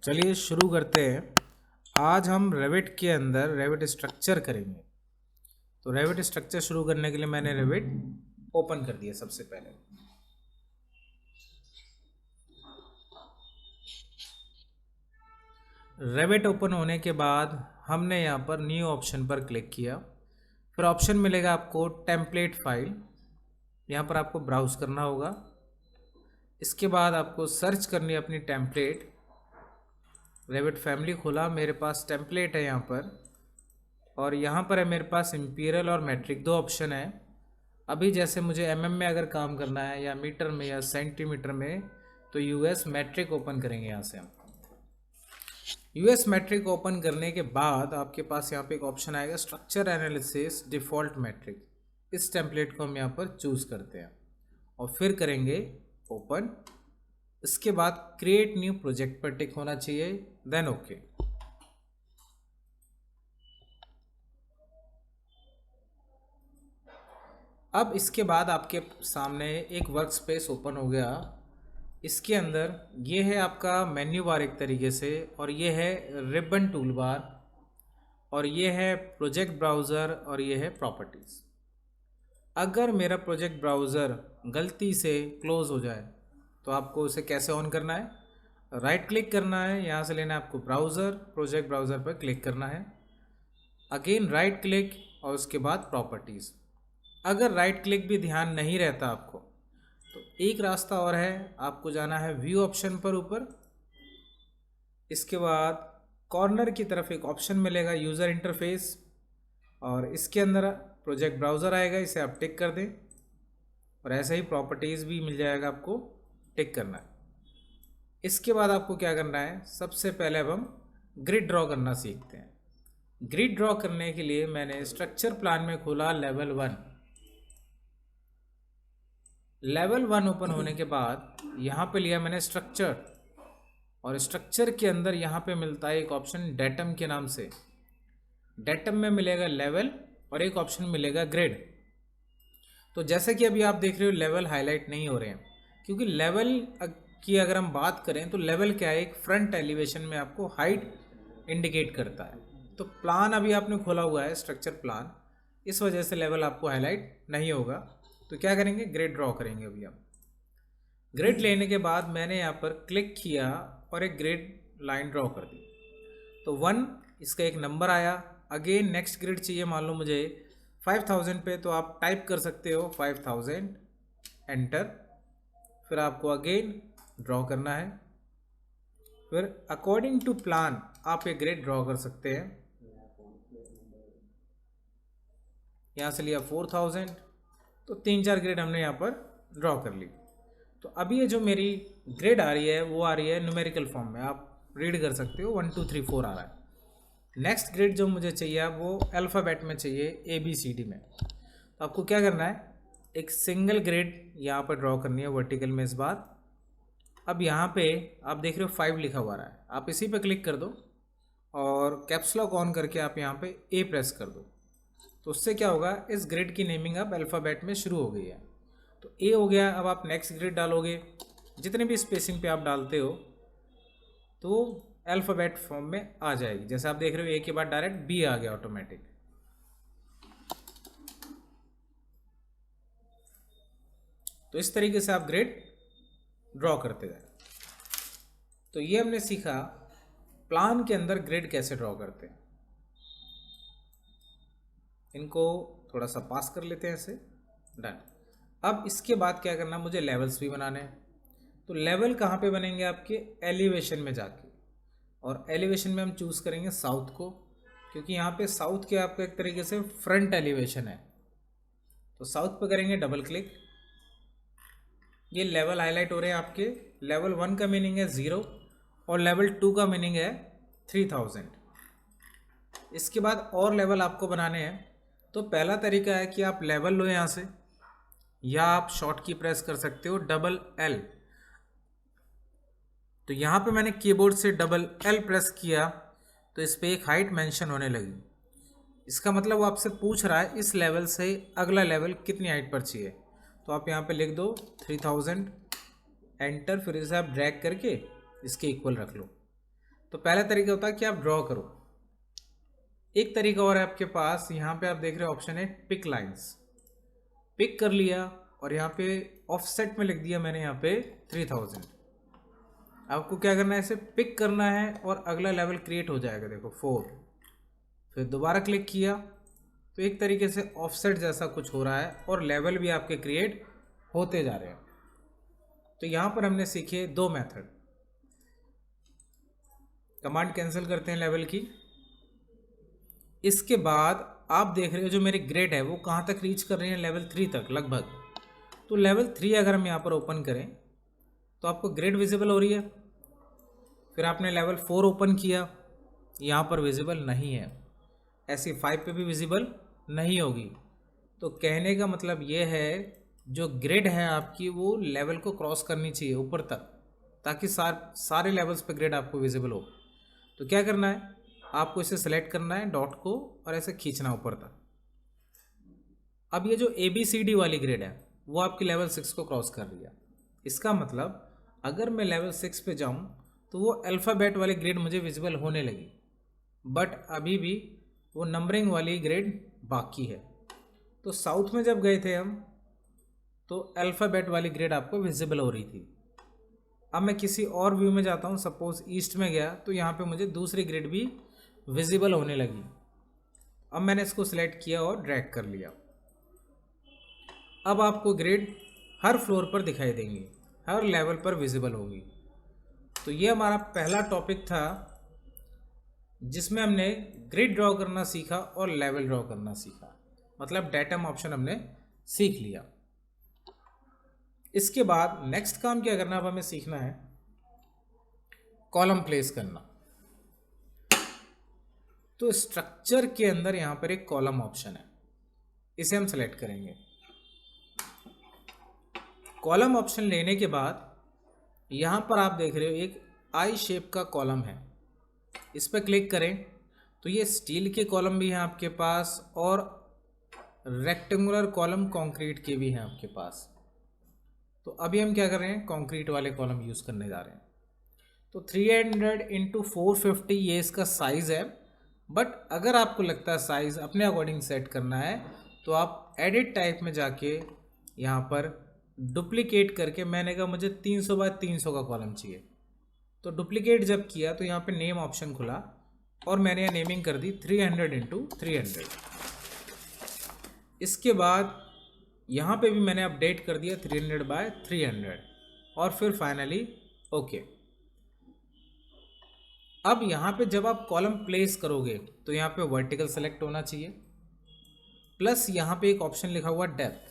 चलिए शुरू करते हैं। आज हम रेविट के अंदर रेविट स्ट्रक्चर करेंगे। तो रेविट स्ट्रक्चर शुरू करने के लिए मैंने रेविट ओपन कर दिया। सबसे पहले रेविट ओपन होने के बाद हमने यहाँ पर न्यू ऑप्शन पर क्लिक किया। फिर ऑप्शन मिलेगा आपको टेम्पलेट फाइल, यहाँ पर आपको ब्राउज़ करना होगा। इसके बाद आपको सर्च करनी है अपनी टेम्पलेट। रेविट फैमिली खोला, मेरे पास टेम्पलेट है यहाँ पर, और यहाँ पर है मेरे पास इंपीरियल और मैट्रिक, दो ऑप्शन है। अभी जैसे मुझे एमएम में अगर काम करना है या मीटर में या सेंटीमीटर में, तो यूएस मैट्रिक ओपन करेंगे। यहाँ से हम यूएस मैट्रिक ओपन करने के बाद आपके पास यहाँ पे एक ऑप्शन आएगा स्ट्रक्चर एनालिसिस डिफ़ॉल्ट मैट्रिक। इस टेम्पलेट को हम यहाँ पर चूज़ करते हैं और फिर करेंगे ओपन। इसके बाद क्रिएट न्यू प्रोजेक्ट पर टिक होना चाहिए, देन ओके। अब इसके बाद आपके सामने एक वर्क स्पेस ओपन हो गया। इसके अंदर ये है आपका मेन्यू बार एक तरीके से, और ये है रिबन टूल बार, और ये है प्रोजेक्ट ब्राउज़र, और ये है प्रॉपर्टीज़। अगर मेरा प्रोजेक्ट ब्राउज़र गलती से क्लोज़ हो जाए तो आपको उसे कैसे ऑन करना है? राइट क्लिक करना है, यहाँ से लेना है आपको ब्राउज़र, प्रोजेक्ट ब्राउज़र पर क्लिक करना है, अगेन राइट क्लिक, और उसके बाद प्रॉपर्टीज़। अगर राइट क्लिक भी ध्यान नहीं रहता आपको, तो एक रास्ता और है, आपको जाना है व्यू ऑप्शन पर ऊपर। इसके बाद कॉर्नर की तरफ एक ऑप्शन मिलेगा यूज़र इंटरफेस, और इसके अंदर प्रोजेक्ट ब्राउज़र आएगा, इसे आप टिक कर दें, और ऐसे ही प्रॉपर्टीज़ भी मिल जाएगा, आपको टिक करना है। इसके बाद आपको क्या करना है, सबसे पहले अब हम ग्रिड ड्रॉ करना सीखते हैं। ग्रिड ड्रॉ करने के लिए मैंने स्ट्रक्चर प्लान में खोला लेवल 1। लेवल 1 ओपन होने के बाद यहाँ पे लिया मैंने स्ट्रक्चर, और स्ट्रक्चर के अंदर यहाँ पे मिलता है एक ऑप्शन डेटम के नाम से। डेटम में मिलेगा लेवल, और एक ऑप्शन मिलेगा ग्रिड। तो जैसे कि अभी आप देख रहे हो लेवल हाईलाइट नहीं हो रहे हैं, क्योंकि लेवल की अगर हम बात करें तो लेवल क्या है, एक फ्रंट एलिवेशन में आपको हाइट इंडिकेट करता है। तो प्लान अभी आपने खोला हुआ है स्ट्रक्चर प्लान, इस वजह से लेवल आपको हाईलाइट नहीं होगा। तो क्या करेंगे, ग्रिड ड्रॉ करेंगे। अभी हम ग्रिड लेने के बाद मैंने यहाँ पर क्लिक किया और एक ग्रिड लाइन ड्रॉ कर दी। तो 1 इसका एक नंबर आया। अगेन नेक्स्ट ग्रिड चाहिए, मान लो मुझे 5000 पे, तो आप टाइप कर सकते हो 5000, एंटर। फिर आपको अगेन ड्रॉ करना है। फिर अकॉर्डिंग टू प्लान आप ये ग्रिड ड्रॉ कर सकते हैं। यहाँ से लिया 4000, तो 3-4 ग्रिड हमने यहाँ पर ड्रॉ कर ली। तो अभी ये जो मेरी ग्रिड आ रही है वो आ रही है न्यूमेरिकल फॉर्म में, आप रीड कर सकते हो, 1 2 3 4 आ रहा है। नेक्स्ट ग्रिड जो मुझे चाहिए वो अल्फ़ाबेट में चाहिए, ABCD में। तो आपको क्या करना है, एक सिंगल ग्रिड यहाँ पर ड्रॉ करनी है वर्टिकल में इस बार। अब यहाँ पे आप देख रहे हो 5 लिखा हुआ रहा है, आप इसी पे क्लिक कर दो और कैप्स लॉक ऑन करके आप यहाँ पे A प्रेस कर दो। तो उससे क्या होगा, इस ग्रिड की नेमिंग अब अल्फ़ाबेट में शुरू हो गई है। तो A हो गया। अब आप नेक्स्ट ग्रिड डालोगे, जितने भी स्पेसिंग पे आप डालते हो तो अल्फ़ाबेट फॉर्म में आ जाएगी। जैसे आप देख रहे हो A के बाद डायरेक्ट B आ गया ऑटोमेटिक। तो इस तरीके से आप ग्रिड ड्रॉ करते गए। तो ये हमने सीखा प्लान के अंदर ग्रिड कैसे ड्रॉ करते हैं। इनको थोड़ा सा पास कर लेते हैं ऐसे, डन। अब इसके बाद क्या करना, मुझे लेवल्स भी बनाने हैं। तो लेवल कहाँ पे बनेंगे, आपके एलिवेशन में जाके, और एलिवेशन में हम चूज़ करेंगे साउथ को, क्योंकि यहाँ पे साउथ के आपका एक तरीके से फ्रंट एलिवेशन है। तो साउथ पे करेंगे डबल क्लिक। ये लेवल हाईलाइट हो रहे हैं आपके। लेवल 1 का मीनिंग है 0, और लेवल 2 का मीनिंग है 3000। इसके बाद और लेवल आपको बनाने हैं। तो पहला तरीका है कि आप लेवल लो यहाँ से, या आप शॉर्ट की प्रेस कर सकते हो $L। तो यहाँ पे मैंने कीबोर्ड से $L प्रेस किया, तो इस पर एक हाइट मेंशन होने लगी। इसका मतलब वो आपसे पूछ रहा है इस लेवल से अगला लेवल कितनी हाइट पर चाहिए। तो आप यहाँ पे लिख दो 3000, एंटर, फिर इसे आप ड्रैग करके इसके इक्वल रख लो। तो पहला तरीका होता है कि आप ड्रॉ करो। एक तरीका और है आपके पास, यहाँ पे आप देख रहे हो ऑप्शन है पिक लाइंस। पिक कर लिया और यहाँ पे ऑफसेट में लिख दिया मैंने यहाँ पे 3000। आपको क्या करना है, इसे पिक करना है और अगला लेवल क्रिएट हो जाएगा, देखो 4। फिर दोबारा क्लिक किया तो एक तरीके से ऑफसेट जैसा कुछ हो रहा है और लेवल भी आपके क्रिएट होते जा रहे हैं। तो यहाँ पर हमने सीखे 2 मेथड। कमांड कैंसिल करते हैं लेवल की। इसके बाद आप देख रहे हो जो मेरी ग्रेड है वो कहाँ तक रीच कर रही है, लेवल 3 तक लगभग। तो लेवल 3 अगर हम यहाँ पर ओपन करें तो आपको ग्रेड विजिबल हो रही है। फिर आपने लेवल 4 ओपन किया, यहाँ पर विजिबल नहीं है, ऐसी 5 पे भी विजिबल नहीं होगी। तो कहने का मतलब ये है जो ग्रेड है आपकी वो लेवल को क्रॉस करनी चाहिए ऊपर तक, ताकि सारे लेवल्स पे ग्रेड आपको विजिबल हो। तो क्या करना है, आपको इसे सेलेक्ट करना है डॉट को और ऐसे खींचना ऊपर तक। अब ये जो ABCD वाली ग्रेड है वो आपकी लेवल 6 को क्रॉस कर रही है। इसका मतलब अगर मैं लेवल 6 पे जाऊं तो वो अल्फ़ाबेट वाली ग्रेड मुझे विजिबल होने लगी, बट अभी भी वो नंबरिंग वाली ग्रेड बाकी है। तो साउथ में जब गए थे हम तो अल्फ़ाबेट वाली ग्रेड आपको विजिबल हो रही थी। अब मैं किसी और व्यू में जाता हूँ, सपोज ईस्ट में गया तो यहाँ पे मुझे दूसरी ग्रेड भी विजिबल होने लगी। अब मैंने इसको सिलेक्ट किया और ड्रैग कर लिया। अब आपको ग्रेड हर फ्लोर पर दिखाई देंगी, हर लेवल पर विजिबल होगी। तो ये हमारा पहला टॉपिक था जिसमें हमने ग्रिड ड्रॉ करना सीखा और लेवल ड्रॉ करना सीखा, मतलब डेटम ऑप्शन हमने सीख लिया। इसके बाद नेक्स्ट काम क्या करना, अब हमें सीखना है कॉलम प्लेस करना। तो स्ट्रक्चर के अंदर यहाँ पर एक कॉलम ऑप्शन है, इसे हम सेलेक्ट करेंगे। कॉलम ऑप्शन लेने के बाद यहाँ पर आप देख रहे हो एक आई शेप का कॉलम है, इस पर क्लिक करें तो ये स्टील के कॉलम भी हैं आपके पास और रेक्टेंगुलर कॉलम कंक्रीट के भी हैं आपके पास। तो अभी हम क्या कर रहे हैं, कंक्रीट वाले कॉलम यूज़ करने जा रहे हैं। तो 300 × 450 ये इसका साइज़ है, बट अगर आपको लगता है साइज़ अपने अकॉर्डिंग सेट करना है तो आप एडिट टाइप में जाके यहाँ पर डुप्लीकेट करके, मैंने कहा मुझे 300 बाय 300 का कॉलम चाहिए, तो डुप्लीकेट जब किया तो यहाँ पे नेम ऑप्शन खुला और मैंने यहाँ नेमिंग कर दी 300 × 300। इसके बाद यहाँ पे भी मैंने अपडेट कर दिया 300 बाय 300 और फिर फाइनली ओके। अब यहाँ पे जब आप कॉलम प्लेस करोगे तो यहाँ पे वर्टिकल सेलेक्ट होना चाहिए, प्लस यहाँ पे एक ऑप्शन लिखा हुआ डेप्थ।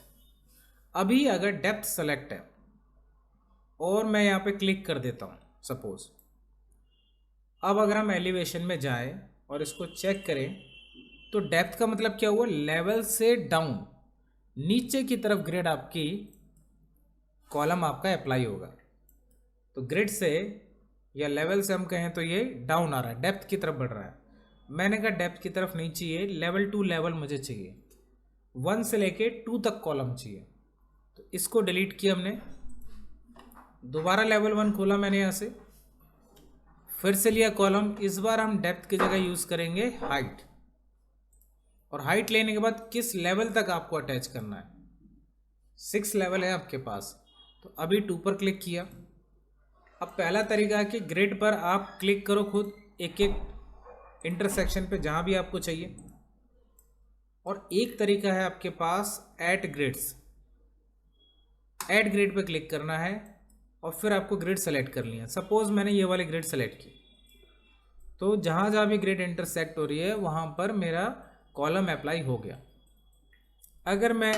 अभी अगर डेप्थ सेलेक्ट है और मैं यहाँ पे क्लिक कर देता हूँ सपोज, अब अगर हम एलिवेशन में जाएं और इसको चेक करें तो डेप्थ का मतलब क्या हुआ, लेवल से डाउन नीचे की तरफ ग्रेड आपकी कॉलम आपका अप्लाई होगा। तो ग्रिड से या लेवल से हम कहें तो ये डाउन आ रहा है, डेप्थ की तरफ बढ़ रहा है। मैंने कहा डेप्थ की तरफ नहीं चाहिए, लेवल टू लेवल मुझे चाहिए, 1 से लेके 2 तक कॉलम चाहिए। तो इसको डिलीट किया हमने, दोबारा लेवल 1 खोला मैंने यहाँ से, फिर से लिया कॉलम। इस बार हम डेप्थ की जगह यूज़ करेंगे हाइट, और हाइट लेने के बाद किस लेवल तक आपको अटैच करना है, 6 लेवल है आपके पास। तो अभी 2 पर क्लिक किया। अब पहला तरीका है कि ग्रिड पर आप क्लिक करो खुद एक एक इंटरसेक्शन पे जहाँ भी आपको चाहिए, और एक तरीका है आपके पास ऐड ग्रिड्स। ऐड ग्रिड पे क्लिक करना है और फिर आपको ग्रिड सेलेक्ट करनी है। सपोज मैंने ये वाली ग्रिड सेलेक्ट की, तो जहाँ जहाँ भी ग्रिड इंटरसेक्ट हो रही है वहाँ पर मेरा कॉलम अप्लाई हो गया। अगर मैं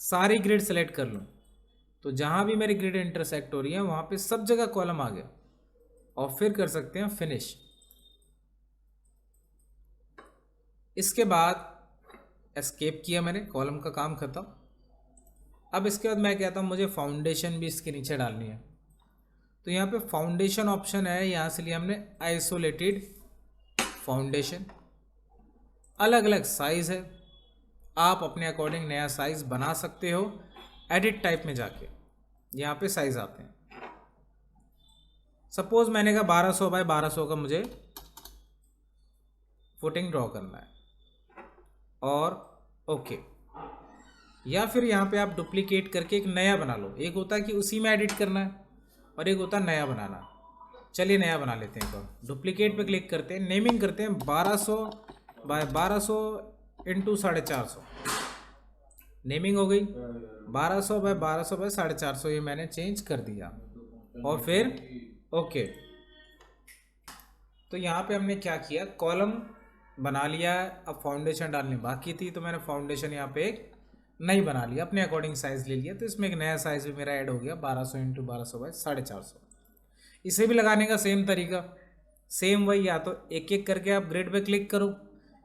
सारी ग्रिड सेलेक्ट कर लूँ तो जहाँ भी मेरी ग्रिड इंटरसेक्ट हो रही है वहाँ पे सब जगह कॉलम आ गया, और फिर कर सकते हैं फिनिश। इसके बाद एस्केप किया मैंने, कॉलम का काम खत्म। अब इसके बाद मैं कहता हूँ मुझे फाउंडेशन भी इसके नीचे डालनी है, तो यहाँ पे फाउंडेशन ऑप्शन है, यहाँ से लिया हमने आइसोलेटेड फाउंडेशन। अलग अलग साइज़ है, आप अपने अकॉर्डिंग नया साइज़ बना सकते हो। एडिट टाइप में जाके यहाँ पे साइज़ आते हैं, सपोज मैंने कहा 1200 बाय 1200 का मुझे फुटिंग ड्रॉ करना है और ओके। या फिर यहाँ पे आप डुप्लीकेट करके एक नया बना लो। एक होता है कि उसी में एडिट करना है और एक होता है नया बनाना। चलिए नया बना लेते हैं। तो डुप्लीकेट पे क्लिक करते हैं, नेमिंग करते हैं 1200 बाय 1200 इंटू 450। नेमिंग हो गई 1200 बाय 1200 बाय 450, ये मैंने चेंज कर दिया और फिर ओके। तो यहाँ पे हमने क्या किया, कॉलम बना लिया है। अब फाउंडेशन डालनी बाकी थी, तो मैंने फाउंडेशन यहाँ पे एक नहीं बना लिया, अपने अकॉर्डिंग साइज़ ले लिया। तो इसमें एक नया साइज़ भी मेरा ऐड हो गया 1200 इंटू 1200 बाय 450। इसे भी लगाने का सेम तरीका, सेम वही, या तो एक एक करके आप ग्रिड पे क्लिक करो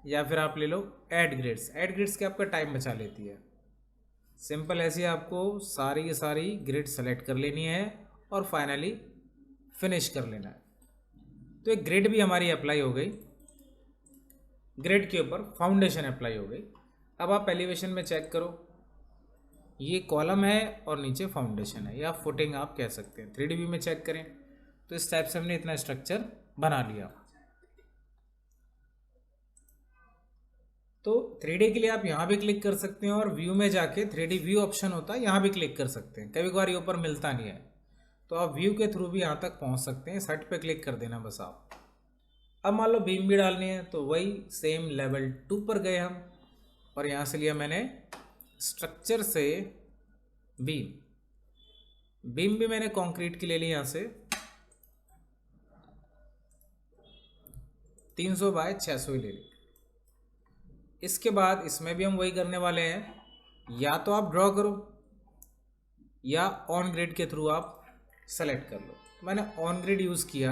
या फिर आप ले लो ऐड ग्रिड्स। ऐड ग्रिड्स के आपका टाइम बचा लेती है। सिंपल ऐसे आपको सारी की सारी ग्रिड सेलेक्ट कर लेनी है और फाइनली फिनिश कर लेना है। तो एक ग्रिड भी हमारी अप्लाई हो गई, ग्रिड के ऊपर फाउंडेशन अप्लाई हो गई। अब आप एलिवेशन में चेक करो, ये कॉलम है और नीचे फाउंडेशन है, या फुटिंग आप कह सकते हैं। 3D व्यू में चेक करें तो इस टाइप से हमने इतना स्ट्रक्चर बना लिया। तो 3D के लिए आप यहाँ भी क्लिक कर सकते हैं और व्यू में जाके 3D व्यू ऑप्शन होता है, यहाँ भी क्लिक कर सकते हैं। कभी कभार ये ऊपर मिलता नहीं है, तो आप व्यू के थ्रू भी यहाँ तक पहुँच सकते हैं। सेट पे क्लिक कर देना बस आप। अब मान लो बीम भी डालनी है, तो वही सेम लेवल 2 पर गए हम और यहाँ से लिया मैंने स्ट्रक्चर से बीम भी मैंने कंक्रीट की ले ली यहाँ से 300 बाय 600 ही ले ली। इसके बाद इसमें भी हम वही करने वाले हैं, या तो आप ड्रॉ करो या ऑन ग्रिड के थ्रू आप सेलेक्ट कर लो। तो मैंने ऑन ग्रिड यूज़ किया,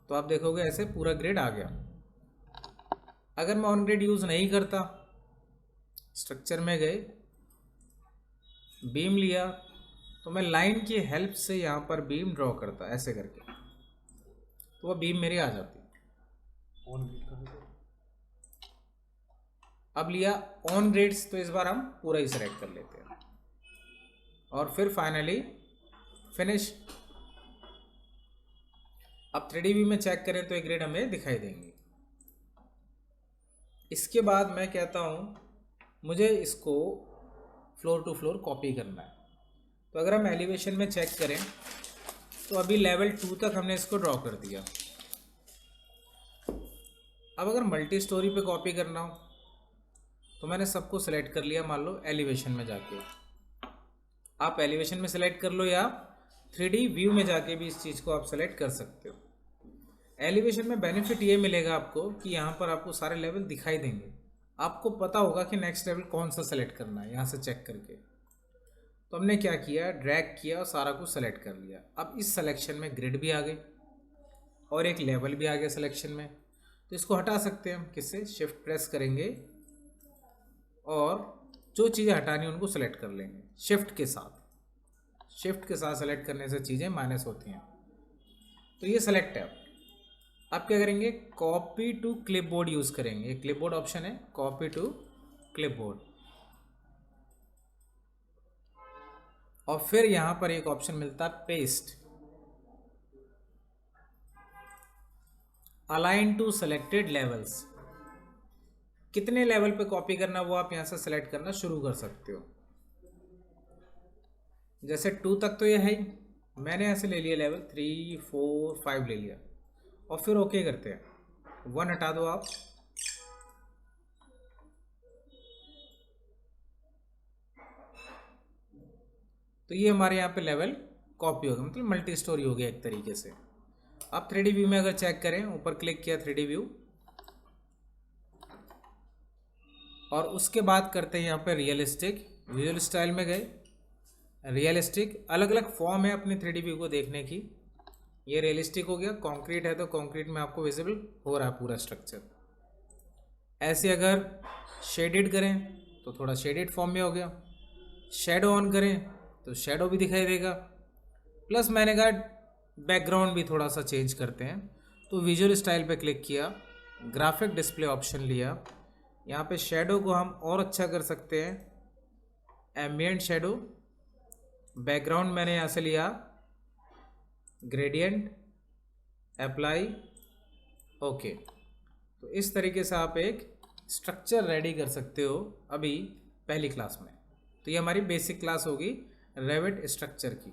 तो आप देखोगे ऐसे पूरा ग्रिड आ गया। अगर मैं ऑन ग्रिड यूज़ नहीं करता, स्ट्रक्चर में गए, बीम लिया, तो मैं लाइन की हेल्प से यहाँ पर बीम ड्रॉ करता ऐसे करके, तो वह बीम मेरी आ जाती। अब लिया ऑन ग्रिड्स, तो इस बार हम पूरा ही सेलेक्ट कर लेते हैं और फिर फाइनली फिनिश। अब 3D व्यू में चेक करें तो एक ग्रिड हमें दिखाई देंगी। इसके बाद मैं कहता हूँ मुझे इसको फ्लोर टू फ्लोर कॉपी करना है। तो अगर हम एलिवेशन में चेक करें तो अभी लेवल 2 तक हमने इसको ड्रॉ कर दिया। अब अगर मल्टी स्टोरी पे कॉपी करना हो तो मैंने सबको सेलेक्ट कर लिया। मान लो एलिवेशन में जाके आप एलिवेशन में सेलेक्ट कर लो या 3D व्यू में जाके भी इस चीज़ को आप सेलेक्ट कर सकते हो। एलिवेशन में बेनिफिट ये मिलेगा आपको कि यहाँ पर आपको सारे लेवल दिखाई देंगे। आपको पता होगा कि नेक्स्ट लेवल कौन सा सेलेक्ट करना है यहाँ से चेक करके। तो हमने क्या किया, ड्रैग किया और सारा कुछ सेलेक्ट कर लिया। अब इस सिलेक्शन में ग्रिड भी आ गई और एक लेवल भी आ गया सिलेक्शन में। तो इसको हटा सकते हैं हम किससे, शिफ्ट प्रेस करेंगे और जो चीज़ें हटानी उनको सेलेक्ट कर लेंगे शिफ्ट के साथ। शिफ्ट के साथ सेलेक्ट करने से चीज़ें माइनस होती हैं। तो ये सेलेक्ट है। अब क्या करेंगे, कॉपी टू क्लिपबोर्ड यूज़ करेंगे। क्लिपबोर्ड ऑप्शन है, कॉपी टू क्लिपबोर्ड, और फिर यहाँ पर एक ऑप्शन मिलता है paste, align to selected levels. कितने लेवल पे कॉपी करना वो आप यहाँ से सेलेक्ट करना शुरू कर सकते हो। जैसे 2 तक तो ये है ही, मैंने ऐसे ले लिया लेवल 3, 4, 5 ले लिया और फिर ओके करते हैं। 1 हटा दो आप, तो ये हमारे यहाँ पे लेवल कॉपी हो गया, मतलब मल्टी स्टोरी हो गया एक तरीके से। अब 3D व्यू में अगर चेक करें, ऊपर क्लिक किया 3D व्यू और उसके बाद करते हैं यहाँ पे रियलिस्टिक। विजुअल स्टाइल में गए, रियलिस्टिक, अलग अलग फॉर्म है अपने 3D व्यू को देखने की। ये रियलिस्टिक हो गया, कंक्रीट है तो कंक्रीट में आपको विजिबल हो रहा है पूरा स्ट्रक्चर। ऐसे अगर शेडेड करें तो थोड़ा शेडेड फॉर्म में हो गया। शेडो ऑन करें तो शेडो भी दिखाई देगा। प्लस मैंने कहा बैकग्राउंड भी थोड़ा सा चेंज करते हैं, तो विजुअल स्टाइल पे क्लिक किया, ग्राफिक डिस्प्ले ऑप्शन लिया। यहाँ पे शेडो को हम और अच्छा कर सकते हैं, एम्बिएंट शेडो। बैकग्राउंड मैंने यहाँ से लिया ग्रेडियंट, अप्लाई, ओके। तो इस तरीके से आप एक स्ट्रक्चर रेडी कर सकते हो अभी पहली क्लास में। तो ये हमारी बेसिक क्लास होगी रेविट स्ट्रक्चर की।